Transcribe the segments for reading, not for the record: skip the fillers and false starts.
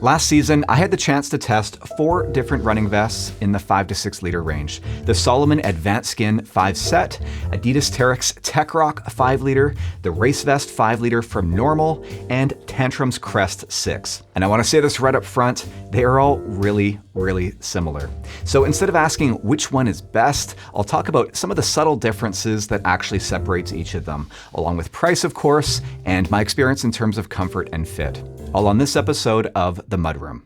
Last season, I had the chance to test 4 different running vests in the 5 to 6 liter range. The Salomon Adv Skn 5 set, Adidas Terrex Techrock 5 liter, the Race Vest 5 liter from NNormal, and Tantrums Crest 6. And I want to say this right up front, they are all really similar. So instead of asking which one is best, I'll talk about some of the subtle differences that actually separates each of them, along with price, of course, and my experience in terms of comfort and fit. All on this episode of The Mudroom.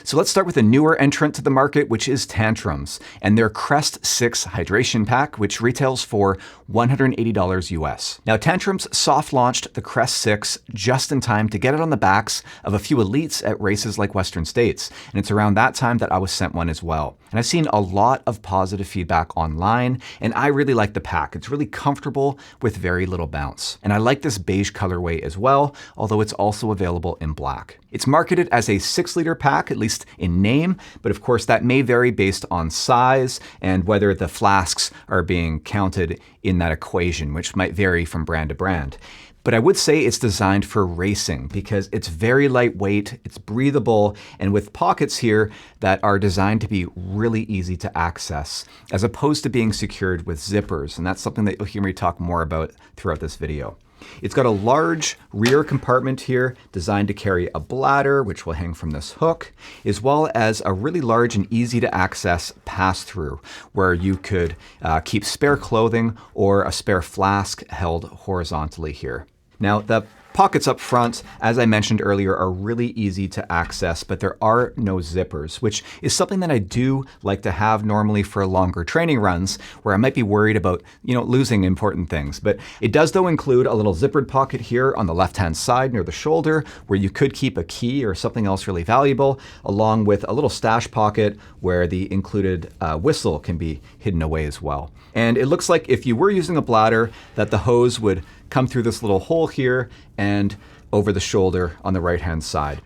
So let's start with a newer entrant to the market, which is Tantrums, and their Crest 6 hydration pack, which retails for $180 US. Now, Tantrums soft launched the Crest 6 just in time to get it on the backs of a few elites at races like Western States, and it's around that time that I was sent one as well. And I've seen a lot of positive feedback online, and I really like the pack. It's really comfortable with very little bounce. And I like this beige colorway as well, although it's also available in black. It's marketed as a 6-liter pack, at least in name, but of course that may vary based on size and whether the flasks are being counted in that equation, which might vary from brand to brand. But I would say it's designed for racing because it's very lightweight, it's breathable, and with pockets here that are designed to be really easy to access, as opposed to being secured with zippers. And that's something that you'll hear me talk more about throughout this video. It's got a large rear compartment here designed to carry a bladder, which will hang from this hook, as well as a really large and easy to access pass-through where you could keep spare clothing or a spare flask held horizontally here. Now, the pockets up front, as I mentioned earlier, are really easy to access, but there are no zippers, which is something that I do like to have normally for longer training runs where I might be worried about, losing important things. But it does, though, include a little zippered pocket here on the left-hand side near the shoulder where you could keep a key or something else really valuable, along with a little stash pocket where the included whistle can be hidden away as well. And it looks like if you were using a bladder, that the hose would come through this little hole here and over the shoulder on the right-hand side.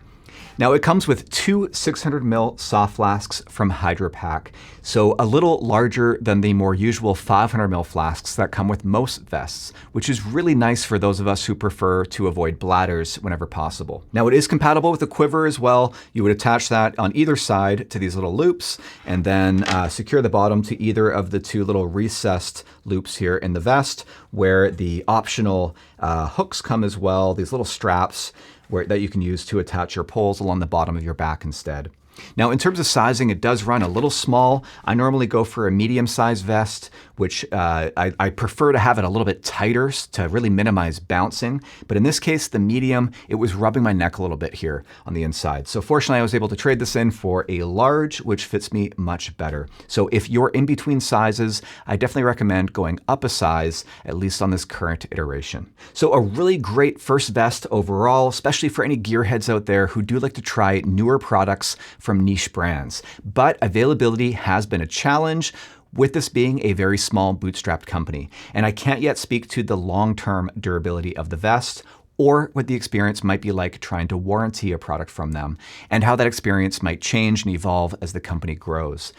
Now, it comes with 2 600 ml soft flasks from Hydro Pack, so a little larger than the more usual 500 ml flasks that come with most vests, which is really nice for those of us who prefer to avoid bladders whenever possible. Now, it is compatible with a quiver as well. You would attach that on either side to these little loops and then secure the bottom to either of the 2 little recessed loops here in the vest, where the optional hooks come as well, these little straps that you can use to attach your poles along the bottom of your back instead. Now, in terms of sizing, it does run a little small. I normally go for a medium-sized vest, which I prefer to have it a little bit tighter to really minimize bouncing. But in this case, the medium, it was rubbing my neck a little bit here on the inside. So fortunately, I was able to trade this in for a large, which fits me much better. So if you're in between sizes, I definitely recommend going up a size, at least on this current iteration. So a really great first vest overall, especially for any gearheads out there who do like to try newer products from niche brands. But availability has been a challenge, with this being a very small bootstrapped company. And I can't yet speak to the long-term durability of the vest or what the experience might be like trying to warranty a product from them, and how that experience might change and evolve as the company grows.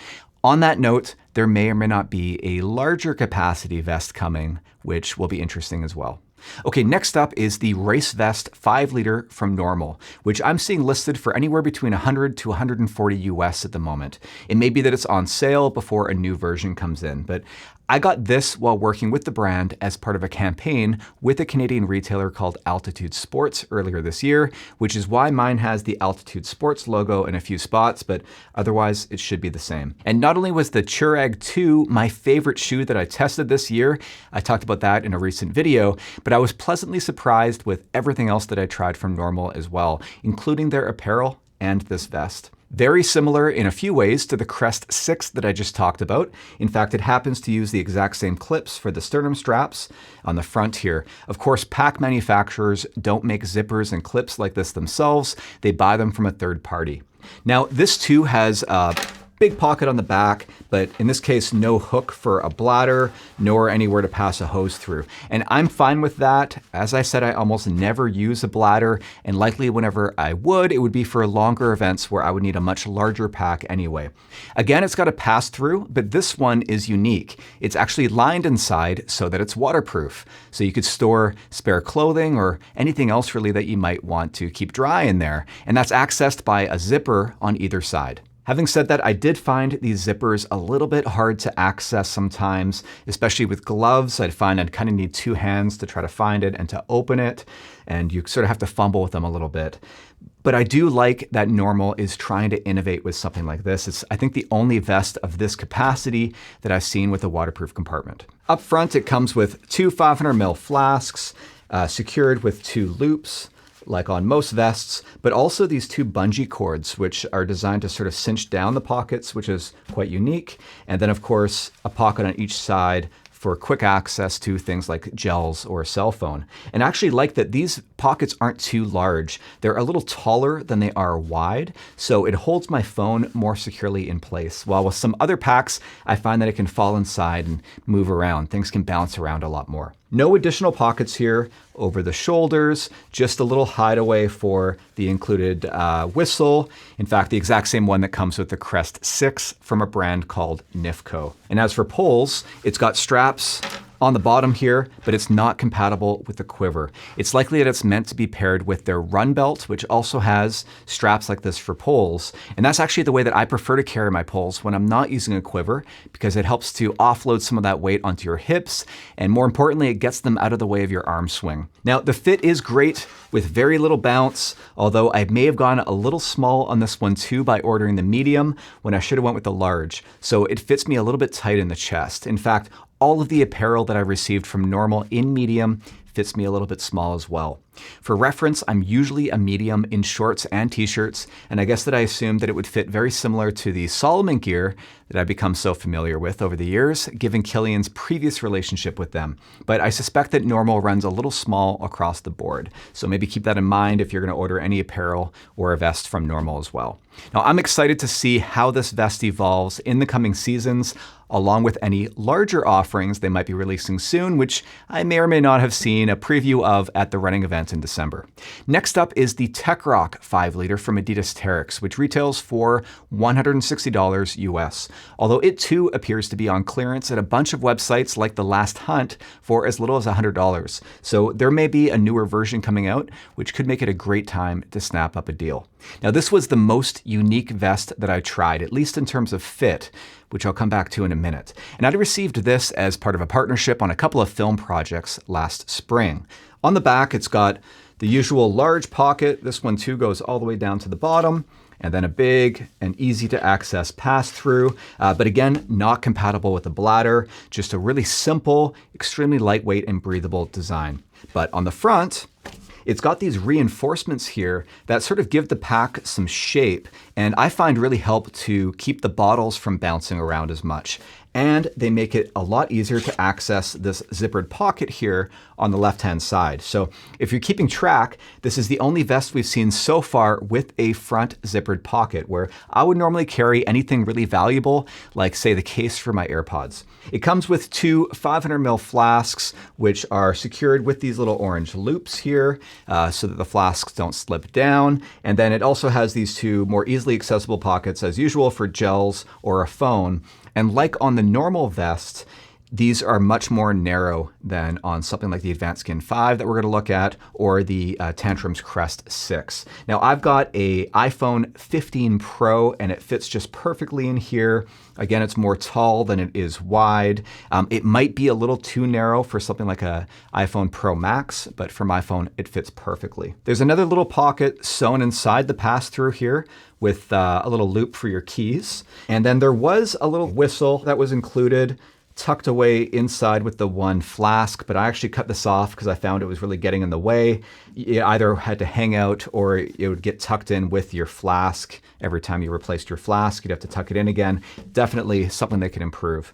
On that note, there may or may not be a larger capacity vest coming, which will be interesting as well. Okay, next up is the Race Vest 5 liter from NNormal, which I'm seeing listed for anywhere between 100 to 140 US at the moment. It may be that it's on sale before a new version comes in, but I got this while working with the brand as part of a campaign with a Canadian retailer called Altitude Sports earlier this year, which is why mine has the Altitude Sports logo in a few spots, but otherwise it should be the same. And not only was the Churag 2 my favorite shoe that I tested this year, I talked about that in a recent video, but I was pleasantly surprised with everything else that I tried from NNormal as well, including their apparel and this vest. Very similar in a few ways to the Crest 6 that I just talked about. In fact, it happens to use the exact same clips for the sternum straps on the front here. Of course, pack manufacturers don't make zippers and clips like this themselves. They buy them from a third party. Now, this too has big pocket on the back, but in this case, no hook for a bladder, nor anywhere to pass a hose through. And I'm fine with that. As I said, I almost never use a bladder, and likely whenever I would, it would be for longer events where I would need a much larger pack anyway. Again, it's got a pass through, but this one is unique. It's actually lined inside so that it's waterproof. So you could store spare clothing or anything else really that you might want to keep dry in there. And that's accessed by a zipper on either side. Having said that, I did find these zippers a little bit hard to access sometimes, especially with gloves. I'd find I'd kind of need two hands to try to find it and to open it, and you sort of have to fumble with them a little bit. But I do like that NNormal is trying to innovate with something like this. It's, I think, the only vest of this capacity that I've seen with a waterproof compartment. Up front, it comes with two 500 ml flasks, secured with two loops, like on most vests, but also these two bungee cords, which are designed to sort of cinch down the pockets, which is quite unique. And then, of course, a pocket on each side for quick access to things like gels or a cell phone. And I actually like that these pockets aren't too large. They're a little taller than they are wide, so it holds my phone more securely in place. While with some other packs, I find that it can fall inside and move around. Things can bounce around a lot more. No additional pockets here over the shoulders, just a little hideaway for the included whistle. In fact, the exact same one that comes with the Crest 6 from a brand called NIFCO. And as for poles, it's got straps on the bottom here, but it's not compatible with the quiver. It's likely that it's meant to be paired with their run belt, which also has straps like this for poles. And that's actually the way that I prefer to carry my poles when I'm not using a quiver, because it helps to offload some of that weight onto your hips. And more importantly, it gets them out of the way of your arm swing. Now, the fit is great with very little bounce, although I may have gone a little small on this one too by ordering the medium when I should have went with the large. So it fits me a little bit tight in the chest. In fact, all of the apparel that I received from NNormal in medium fits me a little bit small as well. For reference, I'm usually a medium in shorts and t-shirts, and I guess that I assumed that it would fit very similar to the Salomon gear that I've become so familiar with over the years, given Killian's previous relationship with them. But I suspect that NNormal runs a little small across the board, so maybe keep that in mind if you're going to order any apparel or a vest from NNormal as well. Now, I'm excited to see how this vest evolves in the coming seasons, along with any larger offerings they might be releasing soon, which I may or may not have seen a preview of at the running event in December. Next up is the Techrock 5-liter from Adidas Terrex, which retails for $160 US, although it too appears to be on clearance at a bunch of websites like The Last Hunt for as little as $100. So there may be a newer version coming out, which could make it a great time to snap up a deal. Now, this was the most unique vest that I tried, at least in terms of fit, which I'll come back to in a minute. And I received this as part of a partnership on a couple of film projects last spring. On the back, it's got the usual large pocket. This one too goes all the way down to the bottom, and then a big and easy to access pass-through, but again, not compatible with the bladder, just a really simple, extremely lightweight and breathable design. But on the front, it's got these reinforcements here that sort of give the pack some shape, and I find really help to keep the bottles from bouncing around as much. And they make it a lot easier to access this zippered pocket here on the left-hand side. So if you're keeping track, this is the only vest we've seen so far with a front zippered pocket, where I would normally carry anything really valuable, like say the case for my AirPods. It comes with two 500 ml flasks, which are secured with these little orange loops here, so that the flasks don't slip down. And then it also has these two more easily accessible pockets as usual for gels or a phone. And like on the NNormal vest, these are much more narrow than on something like the Adv Skn 5 that we're going to look at, or the Tantrums Crest 6. Now, I've got a iPhone 15 Pro, and it fits just perfectly in here. Again, it's more tall than it is wide. It might be a little too narrow for something like a iPhone Pro Max, but for my phone, it fits perfectly. There's another little pocket sewn inside the pass-through here with a little loop for your keys. And then there was a little whistle that was included, tucked away inside with the one flask, but I actually cut this off because I found it was really getting in the way. You either had to hang out or it would get tucked in with your flask. Every time you replaced your flask, you'd have to tuck it in again. Definitely something that could improve.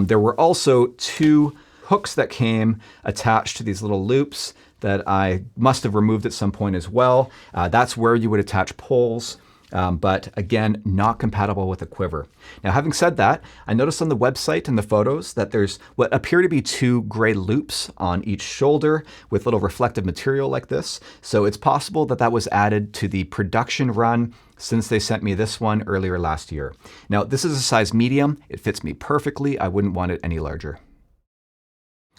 There were also two hooks that came attached to these little loops that I must have removed at some point as well. That's where you would attach poles. but again, not compatible with a quiver. Now, having said that, I noticed on the website and the photos that there's what appear to be 2 gray loops on each shoulder with little reflective material like this. So it's possible that that was added to the production run since they sent me this one earlier last year. Now, this is a size medium. It fits me perfectly. I wouldn't want it any larger.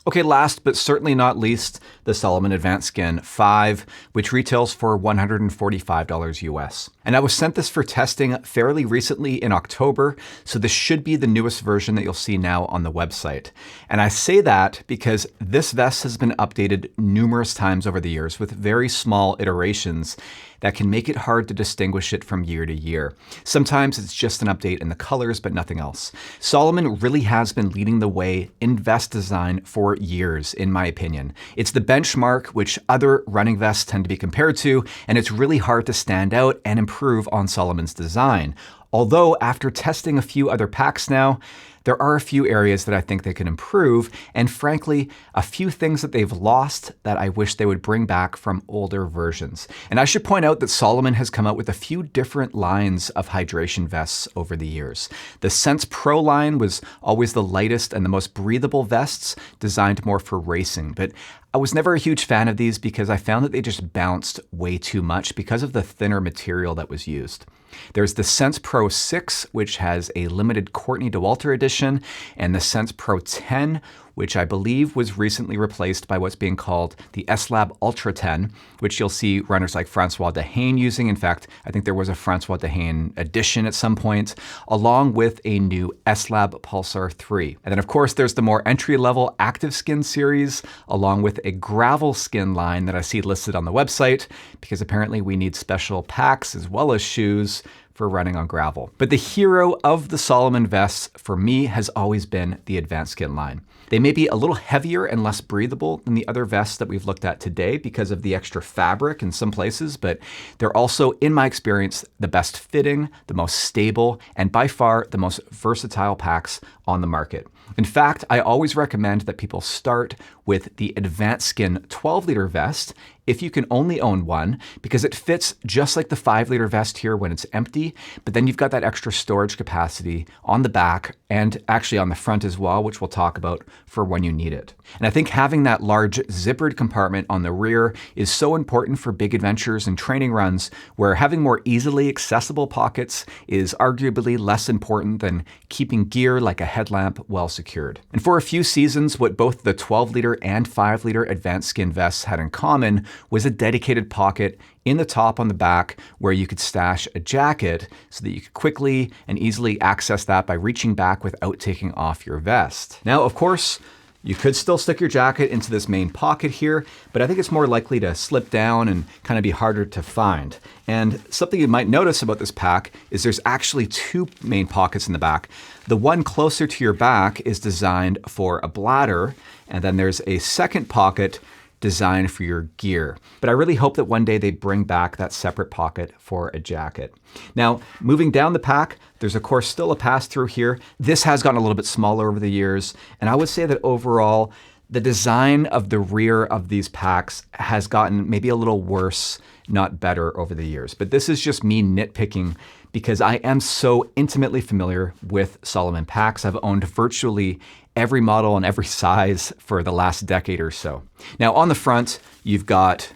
Okay, last but certainly not least, the Salomon Adv Skn 5, which retails for $145 US. And I was sent this for testing fairly recently in October, so this should be the newest version that you'll see now on the website. And I say that because this vest has been updated numerous times over the years with very small iterations that can make it hard to distinguish it from year to year. Sometimes it's just an update in the colors, but nothing else. Salomon really has been leading the way in vest design for years, in my opinion. It's the benchmark which other running vests tend to be compared to, and it's really hard to stand out and improve on Salomon's design. Although after testing a few other packs now, there are a few areas that I think they can improve, and frankly, a few things that they've lost that I wish they would bring back from older versions. And I should point out that Salomon has come out with a few different lines of hydration vests over the years. The Sense Pro line was always the lightest and the most breathable vests, designed more for racing, but I was never a huge fan of these because I found that they just bounced way too much because of the thinner material that was used. There's the Sense Pro 6, which has a limited Courtney Dauwalter edition, and the Sense Pro 10, which I believe was recently replaced by what's being called the S-Lab Ultra 10, which you'll see runners like Francois D'Haene using. In fact, I think there was a Francois D'Haene edition at some point, along with a new S-Lab Pulsar 3. And then of course, there's the more entry-level Active Skn series, along with a Gravel Skin line that I see listed on the website, because apparently we need special packs as well as shoes for running on gravel. But the hero of the Salomon vests for me has always been the Adv Skn line. They may be a little heavier and less breathable than the other vests that we've looked at today because of the extra fabric in some places, but they're also, in my experience, the best fitting, the most stable, and by far the most versatile packs on the market. In fact, I always recommend that people start with the Adv Skn 12-liter vest if you can only own one, because it fits just like the 5-liter vest here when it's empty, but then you've got that extra storage capacity on the back and actually on the front as well, which we'll talk about for when you need it. And I think having that large zippered compartment on the rear is so important for big adventures and training runs, where having more easily accessible pockets is arguably less important than keeping gear like a headlamp well secured. And for a few seasons, what both the 12-liter and 5-liter Adv Skn vests had in common was a dedicated pocket in the top on the back where you could stash a jacket so that you could quickly and easily access that by reaching back without taking off your vest. Now, of course, you could still stick your jacket into this main pocket here, but I think it's more likely to slip down and kind of be harder to find. And something you might notice about this pack is there's actually 2 main pockets in the back. The one closer to your back is designed for a bladder, and then there's a second pocket designed for your gear. But I really hope that one day they bring back that separate pocket for a jacket. Now, moving down the pack, there's of course still a pass-through here. This has gotten a little bit smaller over the years, and I would say that overall, the design of the rear of these packs has gotten maybe a little worse, not better over the years. But this is just me nitpicking because I am so intimately familiar with Salomon packs. I've owned virtually every model and every size for the last decade or so. Now on the front, you've got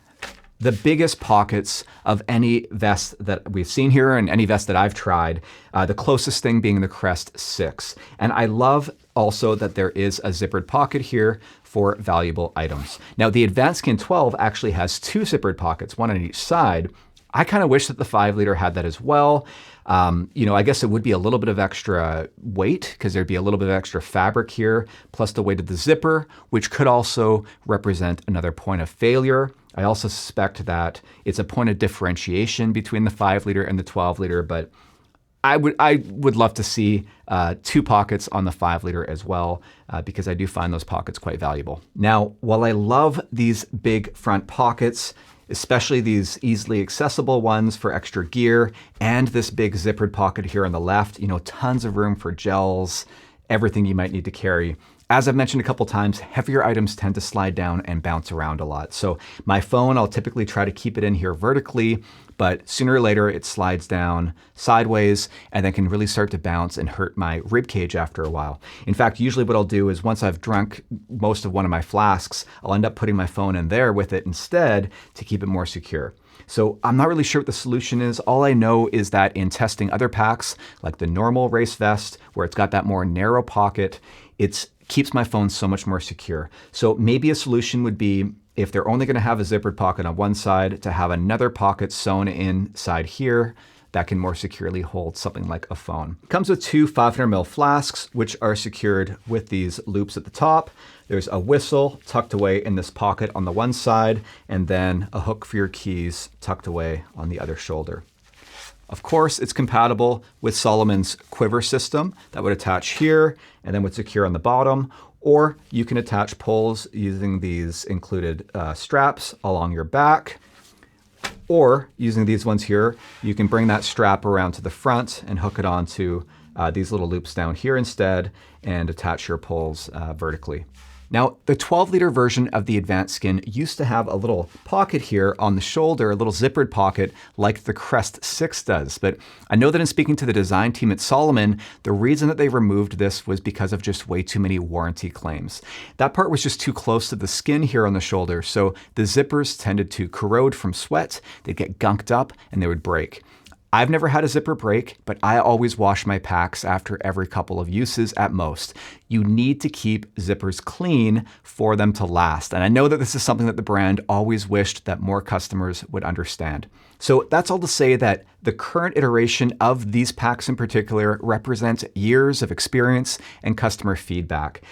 the biggest pockets of any vest that we've seen here and any vest that I've tried, the closest thing being the Crest 6. And I love also that there is a zippered pocket here for valuable items. Now the Adv Skn 12 actually has 2 zippered pockets, one on each side. I kind of wish that the 5-liter had that as well. I guess it would be a little bit of extra weight because there'd be a little bit of extra fabric here, plus the weight of the zipper, which could also represent another point of failure. I also suspect that it's a point of differentiation between the 5-liter and the 12-liter, but I would love to see 2 pockets on the 5-liter as well, because I do find those pockets quite valuable. Now, while I love these big front pockets, especially these easily accessible ones for extra gear, and this big zippered pocket here on the left, tons of room for gels, everything you might need to carry. As I've mentioned a couple times, heavier items tend to slide down and bounce around a lot. So my phone, I'll typically try to keep it in here vertically, but sooner or later it slides down sideways and then can really start to bounce and hurt my rib cage after a while. In fact, usually what I'll do is once I've drunk most of one of my flasks, I'll end up putting my phone in there with it instead to keep it more secure. So I'm not really sure what the solution is. All I know is that in testing other packs, like the NNormal Race Vest, where it's got that more narrow pocket, it keeps my phone so much more secure. So maybe a solution would be, if they're only gonna have a zippered pocket on one side, to have another pocket sewn inside here that can more securely hold something like a phone. It comes with two 500 ml flasks, which are secured with these loops at the top. There's a whistle tucked away in this pocket on the one side, and then a hook for your keys tucked away on the other shoulder. Of course, it's compatible with Salomon's quiver system that would attach here and then would secure on the bottom, or you can attach poles using these included straps along your back. Or using these ones here, you can bring that strap around to the front and hook it onto these little loops down here instead and attach your poles vertically. Now, the 12-liter version of the Adv Skn used to have a little pocket here on the shoulder, a little zippered pocket like the Crest 6 does. But I know that in speaking to the design team at Salomon, the reason that they removed this was because of just way too many warranty claims. That part was just too close to the skin here on the shoulder, so the zippers tended to corrode from sweat, they'd get gunked up, and they would break. I've never had a zipper break, but I always wash my packs after every couple of uses at most. You need to keep zippers clean for them to last. And I know that this is something that the brand always wished that more customers would understand. So that's all to say that the current iteration of these packs in particular represents years of experience and customer feedback.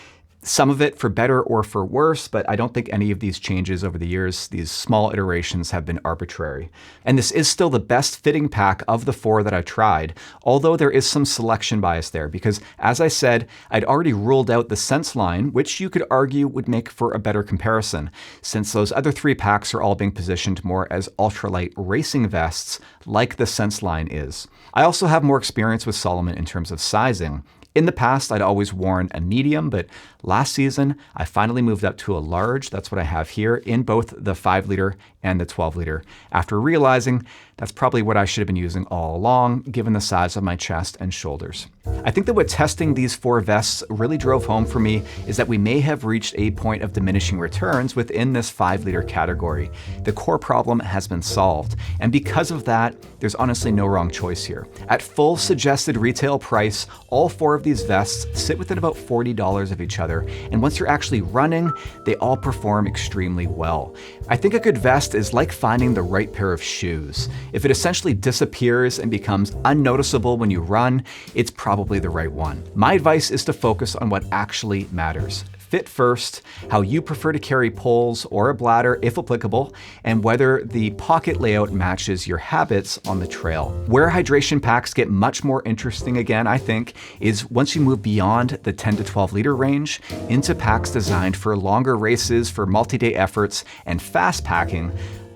Some of it for better or for worse, but I don't think any of these changes over the years, these small iterations, have been arbitrary. And this is still the best fitting pack of the four that I tried, although there is some selection bias there because, as I said, I'd already ruled out the Sense line, which you could argue would make for a better comparison, since those other three packs are all being positioned more as ultralight racing vests like the Sense line is. I also have more experience with Salomon in terms of sizing. In the past, I'd always worn a medium, but last season, I finally moved up to a large. That's what I have here in both the 5-liter and the 12-liter, after realizing that's probably what I should have been using all along, given the size of my chest and shoulders. I think that what testing these four vests really drove home for me is that we may have reached a point of diminishing returns within this 5-liter category. The core problem has been solved, and because of that, there's honestly no wrong choice here. At full suggested retail price, all four of these vests sit within about $40 of each other, and once you're actually running, they all perform extremely well. I think a good vest is like finding the right pair of shoes. If it essentially disappears and becomes unnoticeable when you run, it's probably the right one. My advice is to focus on what actually matters. Fit first, how you prefer to carry poles or a bladder if applicable, and whether the pocket layout matches your habits on the trail. Where hydration packs get much more interesting again, I think, is once you move beyond the 10 to 12 liter range into packs designed for longer races, for multi-day efforts, and fast packing,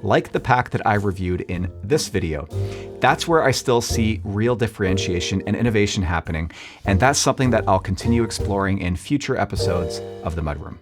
like the pack that I reviewed in this video. That's where I still see real differentiation and innovation happening, and that's something that I'll continue exploring in future episodes of The Mudroom.